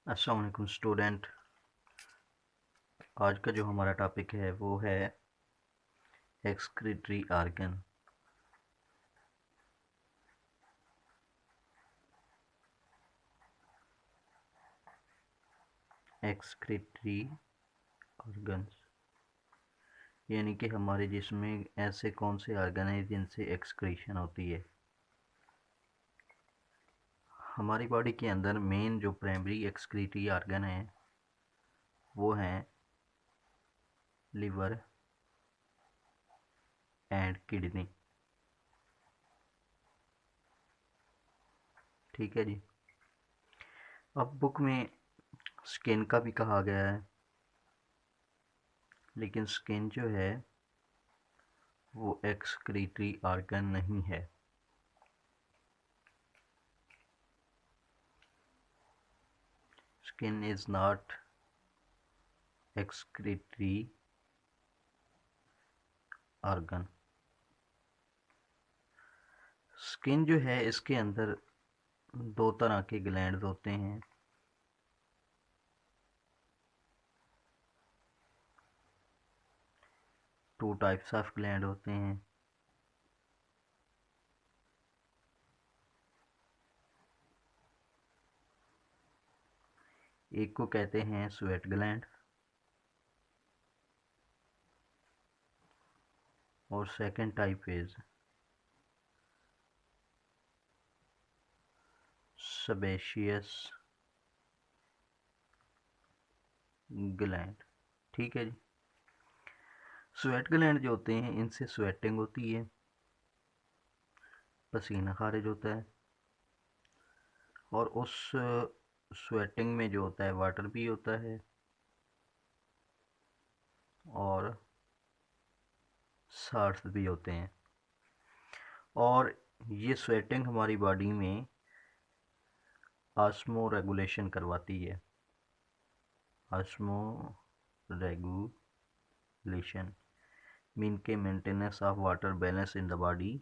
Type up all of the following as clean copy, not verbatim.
अस्सलाम वालेकुम स्टूडेंट। आज का जो हमारा टॉपिक है वो है एक्सक्रीटरी ऑर्गन। एक्सक्रीटरी ऑर्गन्स यानी कि हमारे जिस्म में ऐसे कौन से ऑर्गन हैं जिनसे एक्सक्रीशन होती है। हमारी बॉडी के अंदर मेन जो प्राइमरी एक्सक्रीटरी ऑर्गन हैं वो हैं लिवर एंड किडनी। ठीक है जी। अब बुक में स्किन का भी कहा गया है, लेकिन स्किन जो है वो एक्सक्रीटरी ऑर्गन नहीं है। Skin is not excretory organ। Skin जो है इसके अंदर दो तरह के ग्लैंड होते हैं। टू टाइप्स ऑफ ग्लैंड होते हैं। एक को कहते हैं स्वेट ग्लैंड और second type is sebaceous gland. ठीक है जी। स्वेट ग्लैंड जो होते हैं इनसे स्वेटिंग होती है, पसीना खारिज होता है और उस स्वेटिंग में जो होता है वाटर भी होता है और साल्ट्स भी होते हैं। और ये स्वेटिंग हमारी बॉडी में ऑस्मो रेगुलेशन करवाती है। ऑस्मो रेगुलेशन मीन के maintenance of water balance in the body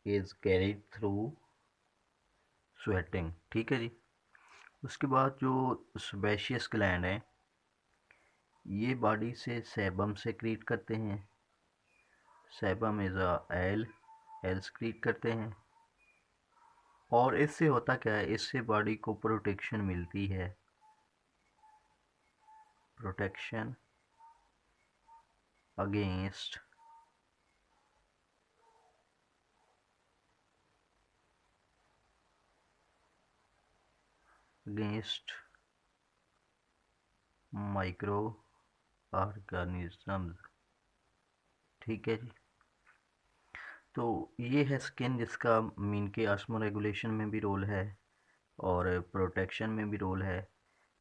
is carried through sweating. ठीक है जी। उसके बाद जो सेबेशियस ग्लैंड है ये बॉडी से सेबम सेक्रीट करते हैं। सेबम इज एल सेक्रीट करते हैं और इससे होता क्या है, इससे बॉडी को प्रोटेक्शन मिलती है। Protection against micro organisms. ठीक है जी। तो ये है स्किन जिसका मीन के ऑस्मो रेगुलेशन में भी रोल है और प्रोटेक्शन में भी रोल है।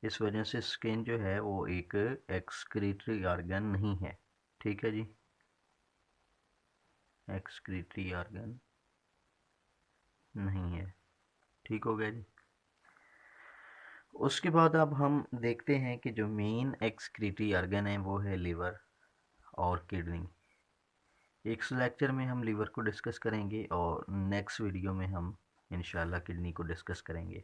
इस वजह से स्किन जो है वो एक एक्सक्रीटरी ऑर्गन नहीं है। ठीक है जी। एक्सक्रीटरी ऑर्गन नहीं है। ठीक हो गया जी। उसके बाद अब हम देखते हैं कि जो मेन एक्सक्रीटरी ऑर्गन है वो है लिवर और किडनी। एक लेक्चर में हम लिवर को डिस्कस करेंगे और नेक्स्ट वीडियो में हम इंशाल्लाह किडनी को डिस्कस करेंगे।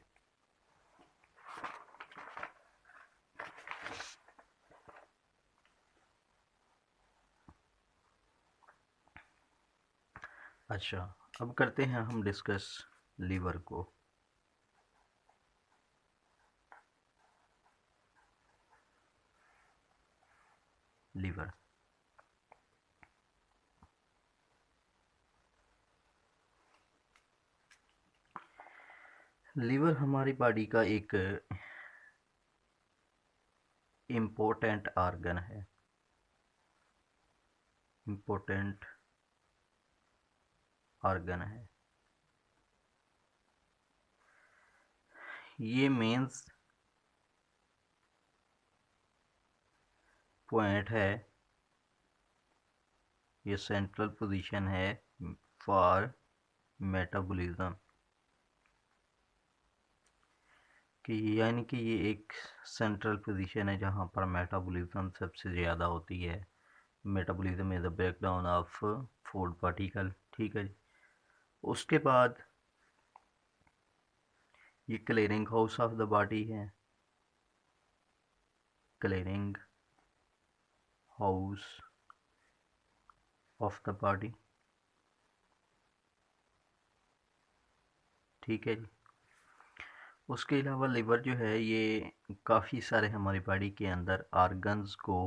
अच्छा, अब करते हैं हम डिस्कस लीवर को। लीवर लीवर हमारी बॉडी का एक इम्पोर्टेंट ऑर्गन है। इम्पोर्टेंट ऑर्गन है। ये मेंस पॉइंट है, ये सेंट्रल पोजीशन है फॉर मेटाबॉलिज्म कि यानी कि ये एक सेंट्रल पोजीशन है जहाँ पर मेटाबॉलिज्म सबसे ज़्यादा होती है। Metabolism is the breakdown of food particle. ठीक है जी। उसके बाद ये clearing house of the body है। Cleaning house of the body. ठीक है जी। उसके अलावा लिवर जो है ये काफ़ी सारे हमारी बॉडी के अंदर ऑर्गन्स को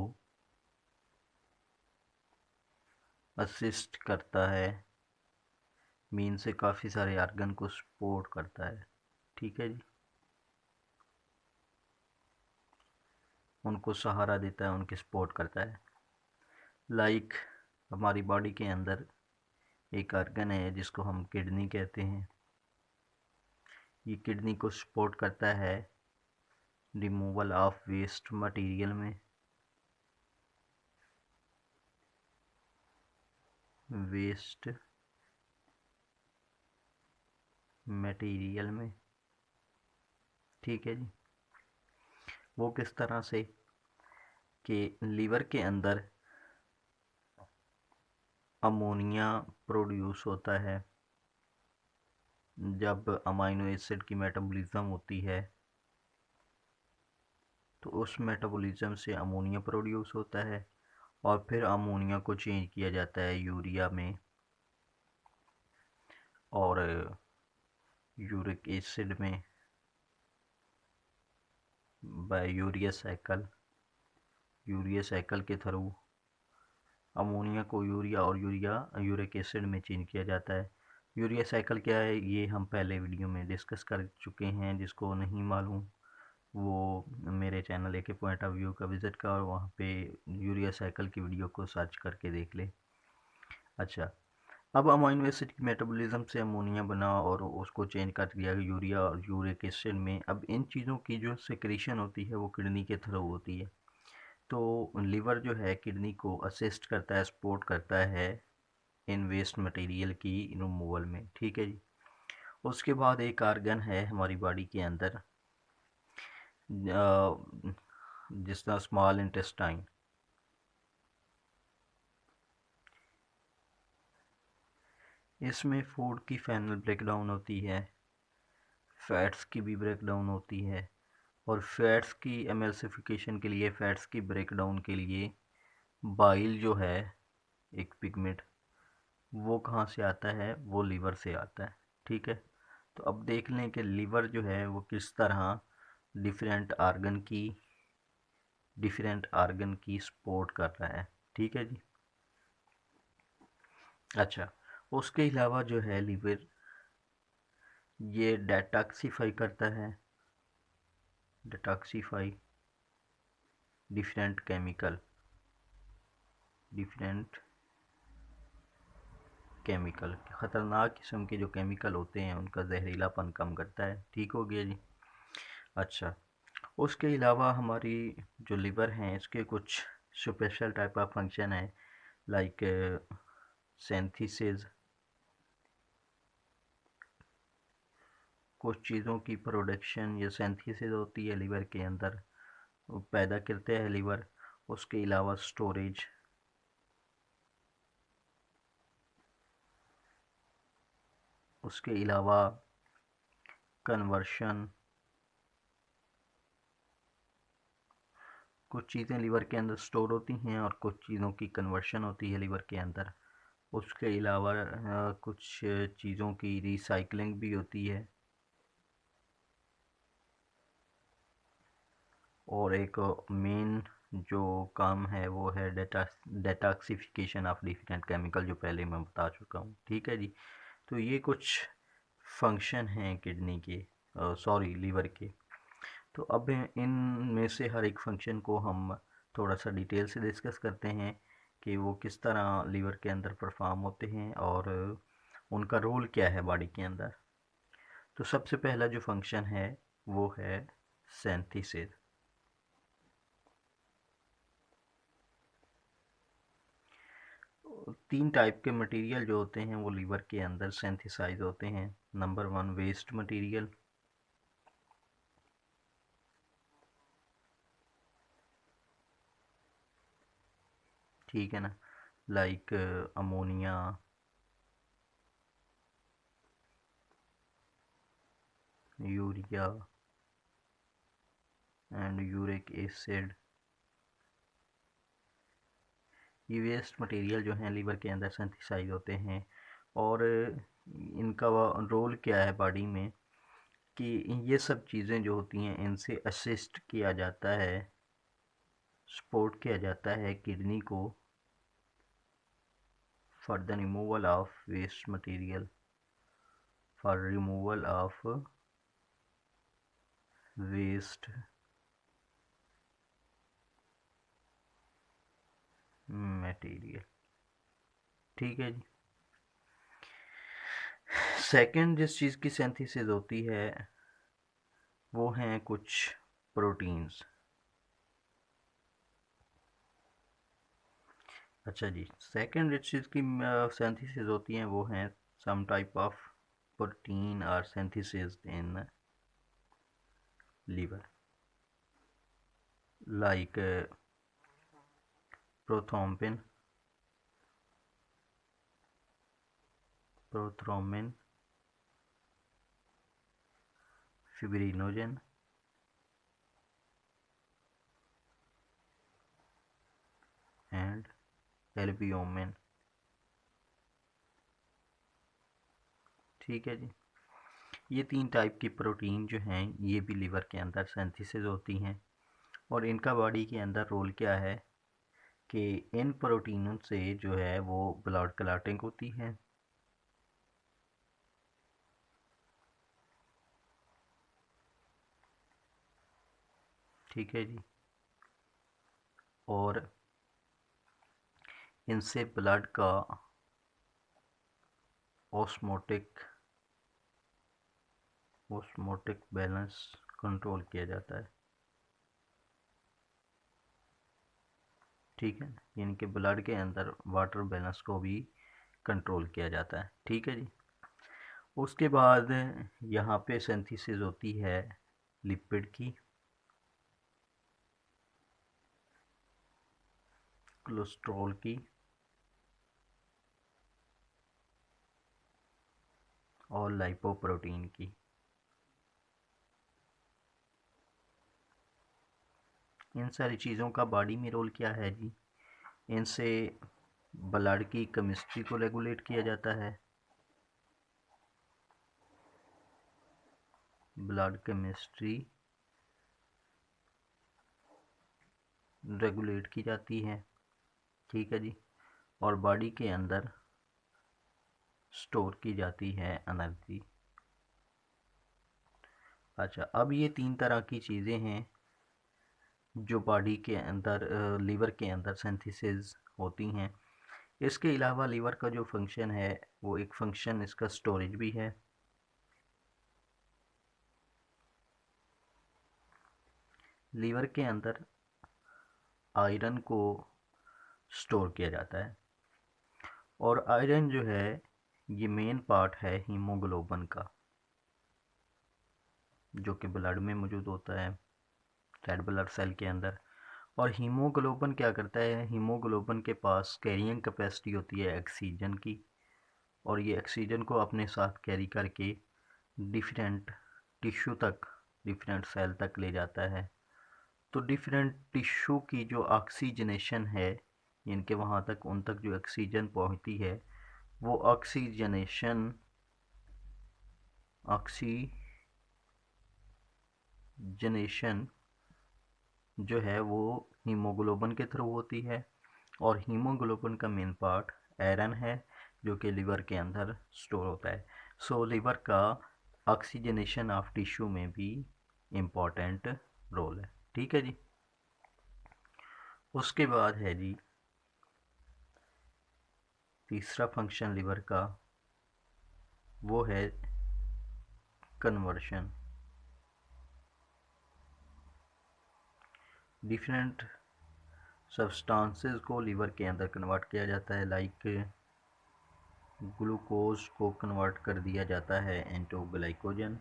असिस्ट करता है, मीन से काफ़ी सारे ऑर्गन को सपोर्ट करता है। ठीक है जी, उनको सहारा देता है, उनके सपोर्ट करता है। लाइक हमारी बॉडी के अंदर एक ऑर्गन है जिसको हम किडनी कहते हैं। ये किडनी को सपोर्ट करता है रिमूवल ऑफ वेस्ट मटेरियल में, वेस्ट मटेरियल में। ठीक है जी। वो किस तरह से कि लीवर के अंदर अमोनिया प्रोड्यूस होता है। जब अमाइनो एसिड की मेटाबॉलिज्म होती है तो उस मेटाबॉलिज्म से अमोनिया प्रोड्यूस होता है और फिर अमोनिया को चेंज किया जाता है यूरिया में और यूरिक एसिड में बाय यूरिया साइकिल के थ्रू अमोनिया को यूरिया और यूरिक एसिड में चेंज किया जाता है। यूरिया साइकिल क्या है ये हम पहले वीडियो में डिस्कस कर चुके हैं। जिसको नहीं मालूम वो मेरे चैनल एक पॉइंट ऑफ व्यू का विज़िट कर और वहाँ पे यूरिया साइकिल की वीडियो को सर्च करके देख ले। अच्छा, अब अमाइनो एसिड की मेटाबॉलिज्म से अमोनिया बना और उसको चेंज कर दिया यूरिया और यूरिक एसिड में। अब इन चीज़ों की जो सिक्रीशन होती है वो किडनी के थ्रू होती है। तो लीवर जो है किडनी को असिस्ट करता है, सपोर्ट करता है इन वेस्ट मटेरियल की रिमूवल में। ठीक है जी। उसके बाद एक आर्गन है हमारी बॉडी के अंदर जिस तरह स्मॉल इंटेस्टाइन, इसमें फूड की फाइनल ब्रेकडाउन होती है, फैट्स की भी ब्रेकडाउन होती है और फैट्स की एमल्सिफिकेशन के लिए, फैट्स की ब्रेकडाउन के लिए बाइल जो है एक पिगमेंट वो कहाँ से आता है, वो लीवर से आता है। ठीक है। तो अब देख लें कि लीवर जो है वो किस तरह डिफरेंट आर्गन की सपोर्ट कर रहा है। ठीक है जी। अच्छा, उसके अलावा जो है लीवर ये डेटॉक्सिफाई करता है, डिफरेंट केमिकल ख़तरनाक किस्म के जो केमिकल होते हैं उनका जहरीलापन कम करता है। ठीक हो गया जी। अच्छा, उसके अलावा हमारी जो लिवर हैं इसके कुछ स्पेशल टाइप ऑफ फंक्शन है, लाइक सिंथेसिस, कुछ चीज़ों की प्रोडक्शन या सिंथेसिस होती है लिवर के अंदर, वो पैदा करते हैं लिवर। उसके अलावा स्टोरेज, उसके अलावा कन्वर्शन, कुछ चीज़ें लिवर के अंदर स्टोर होती हैं और कुछ चीज़ों की कन्वर्शन होती है लिवर के अंदर। उसके अलावा कुछ चीज़ों की रिसाइकलिंग भी होती है और एक मेन जो काम है वो है डेटॉक्सिफिकेशन ऑफ डिफरेंट केमिकल, जो पहले मैं बता चुका हूँ। ठीक है जी। तो ये कुछ फंक्शन हैं किडनी के, सॉरी लीवर के। तो अब इन में से हर एक फंक्शन को हम थोड़ा सा डिटेल से डिस्कस करते हैं कि वो किस तरह लीवर के अंदर परफॉर्म होते हैं और उनका रोल क्या है बॉडी के अंदर। तो सबसे पहला जो फंक्शन है वो है सिंथेसिस। तीन टाइप के मटेरियल जो होते हैं वो लीवर के अंदर सिंथेसाइज होते हैं। Number one, waste material. ठीक है ना, like ammonia, urea and uric acid, ये वेस्ट मटेरियल जो हैं लीवर के अंदर सिंथेसाइज होते हैं और इनका रोल क्या है बॉडी में कि ये सब चीज़ें जो होती हैं इनसे असिस्ट किया जाता है, सपोर्ट किया जाता है किडनी को for the removal of waste material, for removal of waste material. ठीक है जी। सेकंड जिस चीज़ की सिंथेसिस होती है वो हैं कुछ प्रोटीन्स। अच्छा जी, सेकंड जिस चीज़ की सिंथेसिस होती हैं वो हैं some type of protein are synthesis in liver like prothrombin, fibrinogen and albumin। ठीक है जी। ये 3 टाइप की प्रोटीन जो हैं ये भी लीवर के अंदर सिंथेसिस होती हैं और इनका बॉडी के अंदर रोल क्या है कि इन प्रोटीनों से जो है वो ब्लड क्लॉटिंग होती है, ठीक है जी, और इनसे ब्लड का ऑस्मोटिक बैलेंस कंट्रोल किया जाता है। ठीक है, यानी कि ब्लड के अंदर वाटर बैलेंस को भी कंट्रोल किया जाता है। ठीक है जी। उसके बाद यहाँ पे सिंथेसिस होती है लिपिड की, कोलेस्ट्रॉल की और लाइपोप्रोटीन की। इन सारी चीज़ों का बॉडी में रोल क्या है जी? इनसे ब्लड की केमिस्ट्री को रेगुलेट किया जाता है, ब्लड केमिस्ट्री रेगुलेट की जाती है। ठीक है जी। और बॉडी के अंदर स्टोर की जाती है एनर्जी। अच्छा, अब ये 3 तरह की चीज़ें हैं जो बॉडी के अंदर लीवर के अंदर सिंथेसिस होती हैं। इसके अलावा लीवर का जो फंक्शन है वो एक फंक्शन इसका स्टोरेज भी है। लीवर के अंदर आयरन को स्टोर किया जाता है और आयरन जो है ये मेन पार्ट है हीमोग्लोबिन का जो कि ब्लड में मौजूद होता है रेड ब्लड सेल के अंदर। और हीमोग्लोबिन क्या करता है, हीमोग्लोबिन के पास कैरिंग कैपेसिटी होती है ऑक्सीजन की और ये ऑक्सीजन को अपने साथ कैरी करके डिफरेंट टिश्यू तक, डिफरेंट सेल तक ले जाता है। तो डिफरेंट टिश्यू की जो ऑक्सीजनेशन है, इनके वहाँ तक उन तक जो ऑक्सीजन पहुँचती है वो ऑक्सीजनेशन जो है वो हीमोग्लोबिन के थ्रू होती है और हीमोग्लोबिन का मेन पार्ट आयरन है जो कि लिवर के अंदर स्टोर होता है। सो लिवर का ऑक्सीजनेशन ऑफ टिश्यू में भी इम्पॉर्टेंट रोल है। ठीक है जी। उसके बाद है जी तीसरा फंक्शन लिवर का, वो है कन्वर्शन। डिफरेंट सब्सटेंसेस को लिवर के अंदर कन्वर्ट किया जाता है, लाइक ग्लूकोज को कन्वर्ट कर दिया जाता है इनटू ग्लाइकोजन,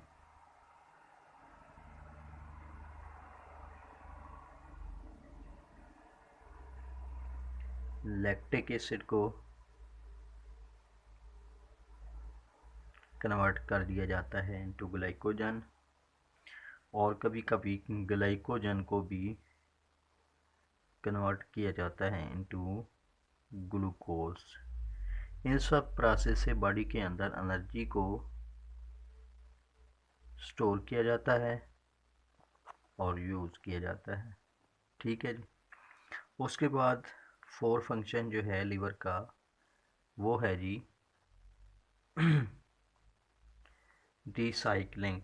लैक्टिक एसिड को कन्वर्ट कर दिया जाता है इनटू ग्लाइकोजन और कभी कभी ग्लाइकोजन को भी कन्वर्ट किया जाता है इनटू ग्लूकोज। इन सब प्रोसेस से बॉडी के अंदर एनर्जी को स्टोर किया जाता है और यूज़ किया जाता है। ठीक है जी। उसके बाद फोर फंक्शन जो है लीवर का वो है जी रिसाइकलिंग।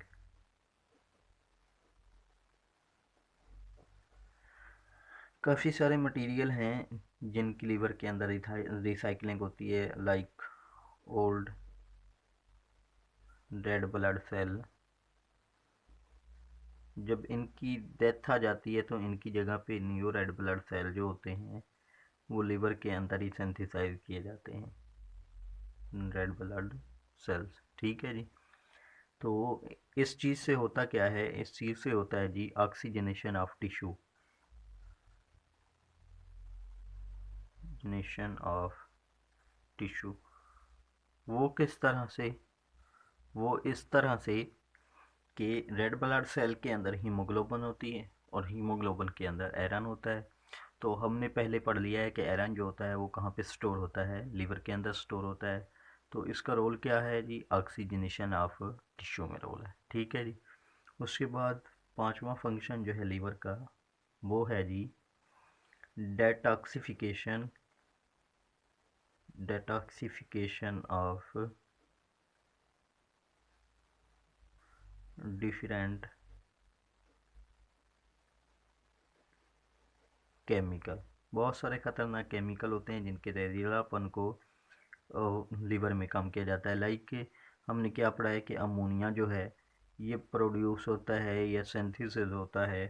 काफ़ी सारे मटेरियल हैं जिनकी लीवर के अंदर रिसाइकलिंग होती है, like old red blood cell. जब इनकी डेथ आ जाती है तो इनकी जगह पे न्यू रेड ब्लड सेल जो होते हैं वो लीवर के अंदर ही सिंथेसाइज किए जाते हैं, रेड ब्लड सेल्स। ठीक है जी। तो इस चीज़ से होता क्या है, इस चीज़ से होता है जी oxygenation of tissue, oxygenation of tissue. वो किस तरह से, वो इस तरह से कि रेड ब्लड सेल के अंदर हीमोग्लोबिन होती है और हीमोग्लोबिन के अंदर आयरन होता है। तो हमने पहले पढ़ लिया है कि आयरन जो होता है वो कहाँ पे स्टोर होता है, लीवर के अंदर स्टोर होता है। तो इसका रोल क्या है जी, ऑक्सीजनेशन ऑफ टिश्यू में रोल है। ठीक है जी। उसके बाद पांचवा फंक्शन जो है लीवर का वो है जी डेटॉक्सिफिकेशन, डेटॉक्सिफिकेशन ऑफ डिफरेंट केमिकल। बहुत सारे खतरनाक केमिकल होते हैं जिनके जहरीलापन को लीवर में कम किया जाता है। लाइक हमने क्या पढ़ा है कि अमोनिया जो है ये प्रोड्यूस होता है या सिंथेसिस होता है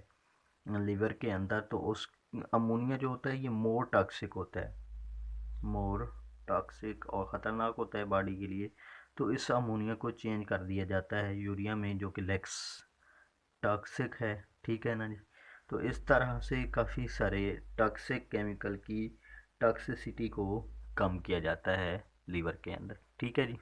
लीवर के अंदर। तो उस अमोनिया जो होता है ये मोर टॉक्सिक होता है, मोर टॉक्सिक और ख़तरनाक होता है बॉडी के लिए। तो इस अमोनिया को चेंज कर दिया जाता है यूरिया में जो कि लेक्स टॉक्सिक है। ठीक है ना जी। तो इस तरह से काफ़ी सारे टॉक्सिक केमिकल की टॉक्सिसिटी को कम किया जाता है लीवर के अंदर। ठीक है जी।